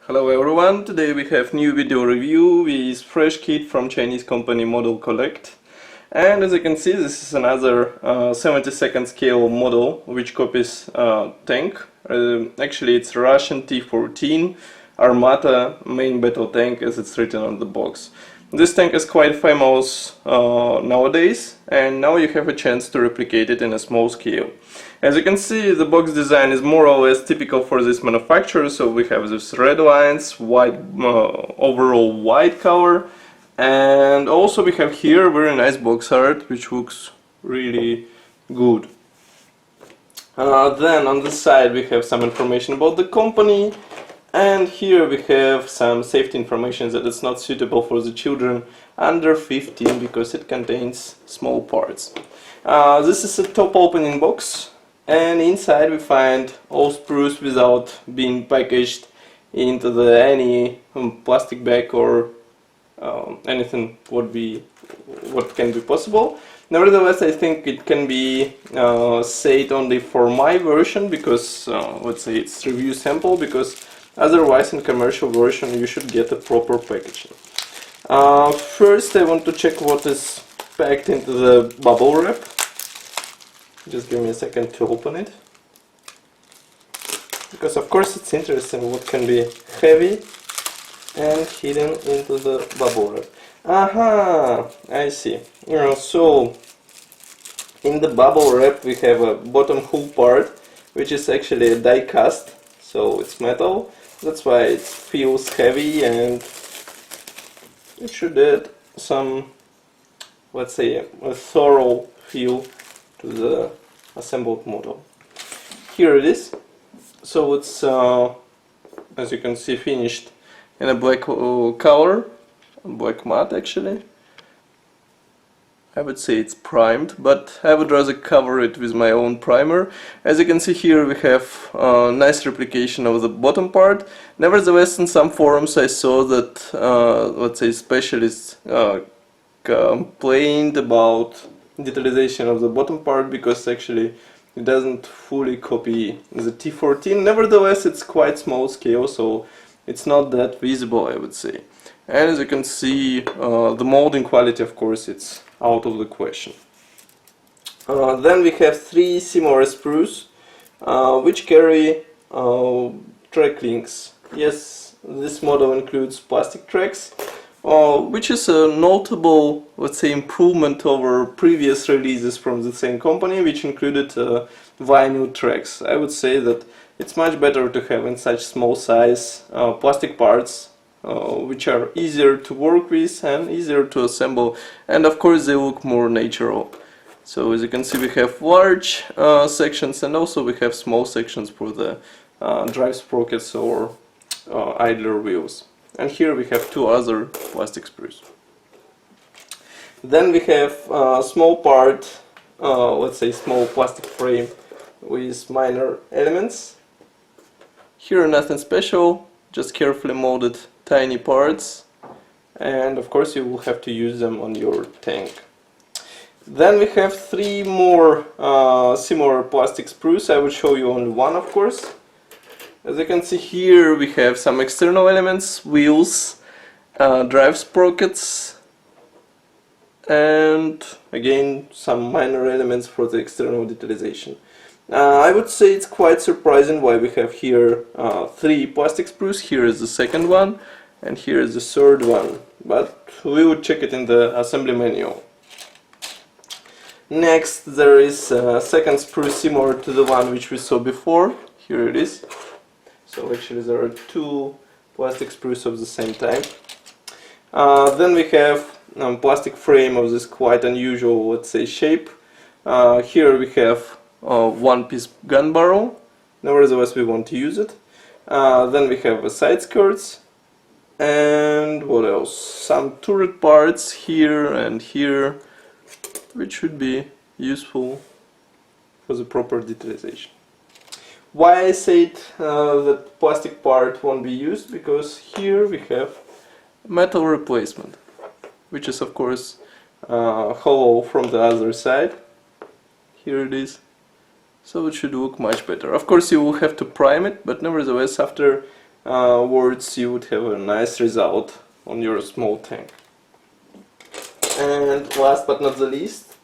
Hello everyone, today we have new video review with fresh kit from Chinese company Modelcollect. And as you can see, this is another 72nd scale model which copies tank. Actually it's Russian T-14 Armata main battle tank as it's written on the box. This tank is quite famous nowadays, and now you have a chance to replicate it in a small scale. As you can see, the box design is more or less typical for this manufacturer, so we have these red lines, white, overall white color, and also we have here very nice box art which looks really good. Then on the side we have some information about the company, and here we have some safety information that it's not suitable for the children under 15 because it contains small parts. This is a top opening box, and inside we find all sprues without being packaged into any plastic bag or anything what can be possible. Nevertheless, I think it can be said only for my version because let's say it's review sample, because otherwise in commercial version you should get a proper packaging. First I want to check what is packed into the bubble wrap. Just give me a second to open it, because of course it's interesting what can be heavy and hidden into the bubble wrap. Aha, I see. So in the bubble wrap we have a bottom hull part which is actually a die cast, so it's metal. That's why it feels heavy, and it should add some, let's say, a thorough feel to the assembled model. Here it is. So it's, as you can see, finished in a black color, black matte actually. I would say it's primed, but I would rather cover it with my own primer. As you can see here we have a nice replication of the bottom part. Nevertheless, in some forums I saw that, let's say, specialists complained about detailization of the bottom part because actually it doesn't fully copy the T-14. Nevertheless, it's quite small scale, so it's not that visible, I would say. And as you can see, the molding quality, of course, it's out of the question. Then we have three similar sprues which carry track links. Yes, this model includes plastic tracks, which is a notable, let's say, improvement over previous releases from the same company, which included vinyl tracks. I would say that it's much better to have in such small size plastic parts, which are easier to work with and easier to assemble, and of course they look more natural. So as you can see, we have large sections, and also we have small sections for the drive sprockets or idler wheels. And here we have two other plastic sprues. Then we have a small part, let's say small plastic frame with minor elements. Here nothing special, just carefully molded tiny parts, and of course you will have to use them on your tank. Then we have three more similar plastic sprues. I will show you only one, of course. As you can see here we have some external elements, wheels, drive sprockets, and again some minor elements for the external detailization. I would say it's quite surprising why we have here three plastic sprues. Here is the second one, and here is the third one, but we will check it in the assembly manual. Next there is a second sprue similar to the one which we saw before. Here it is. So actually there are two plastic sprues of the same type. Then we have plastic frame of this quite unusual, let's say, shape. Here we have one piece gun barrel. Nevertheless, we want to use it. Then we have side skirts, and what else? Some turret parts here and here, which should be useful for the proper detailization. Why I said that plastic part won't be used? Because here we have metal replacement, which is of course hollow from the other side. Here it is. So it should look much better. Of course you will have to prime it, but nevertheless after words, you would have a nice result on your small tank. And last but not the least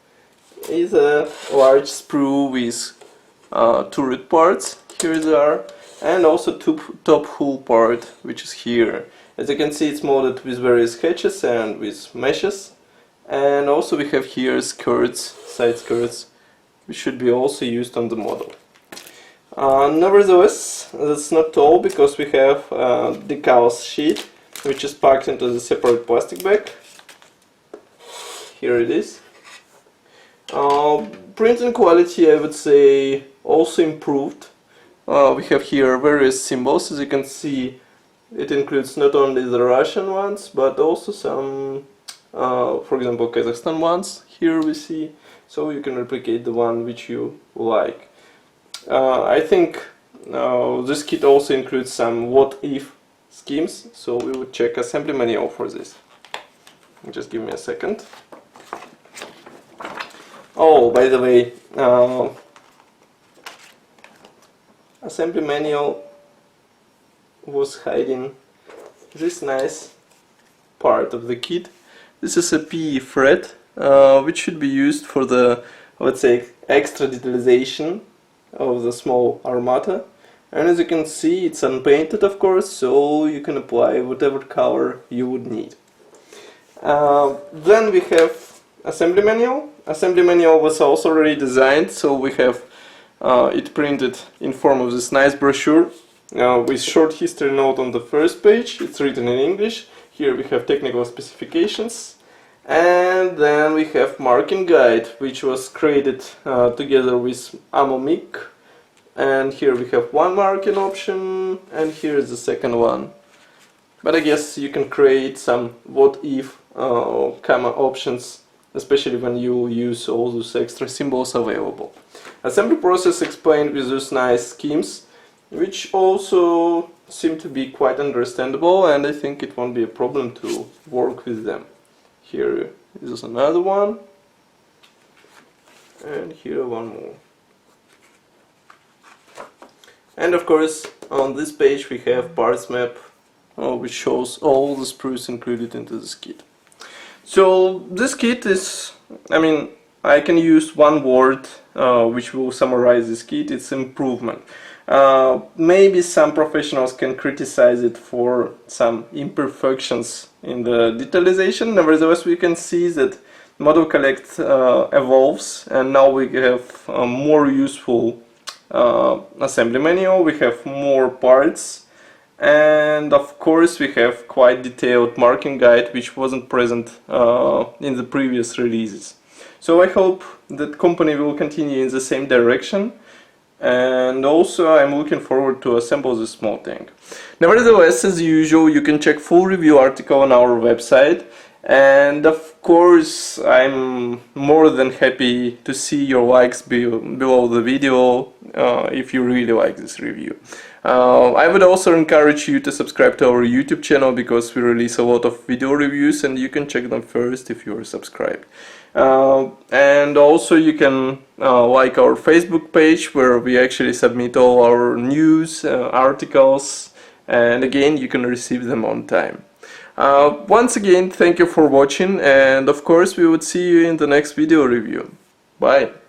is a large sprue with turret parts, here they are, and also top hull part, which is here. As you can see, it's molded with various hatches and with meshes, and also we have here skirts, side skirts, which should be also used on the model. Nevertheless, that's not all, because we have a decals sheet which is packed into the separate plastic bag. Here it is. Printing quality, I would say, also improved. We have here various symbols. As you can see, it includes not only the Russian ones, but also some, for example, Kazakhstan ones. Here we see, so you can replicate the one which you like. I think this kit also includes some what-if schemes, so we would check assembly manual for this. Just give me a second. Oh, by the way, assembly manual was hiding this nice part of the kit. This is a PE thread, which should be used for the, let's say, extra detalization of the small Armata. And as you can see, it's unpainted, of course, so you can apply whatever color you would need. Then we have assembly manual. Assembly manual was also already designed, so we have it printed in form of this nice brochure with short history note on the first page. It's written in English. Here we have technical specifications, and then we have marking guide, which was created together with AMMO-MIC. And here we have one marking option, and here is the second one. But I guess you can create some what-if comma options, especially when you use all those extra symbols available. Assembly process explained with those nice schemes, which also seem to be quite understandable, and I think it won't be a problem to work with them. Here is another one, and here one more. And of course, on this page we have parts map, which shows all the sprues included into this kit. So this kit is, I mean, I can use one word which will summarize this kit: it's improvement. Maybe some professionals can criticize it for some imperfections in the detalization. Nevertheless, we can see that Modelcollect evolves, and now we have a more useful assembly manual, we have more parts, and of course we have quite detailed marking guide, which wasn't present in the previous releases. So I hope that company will continue in the same direction, and also I'm looking forward to assemble this small tank. Nevertheless, as usual, you can check full review article on our website, and of course I'm more than happy to see your likes below the video if you really like this review. I would also encourage you to subscribe to our YouTube channel, because we release a lot of video reviews and you can check them first if you are subscribed. And also you can like our Facebook page, where we actually submit all our news, articles, and again you can receive them on time. Once again, thank you for watching, and of course we would see you in the next video review. Bye!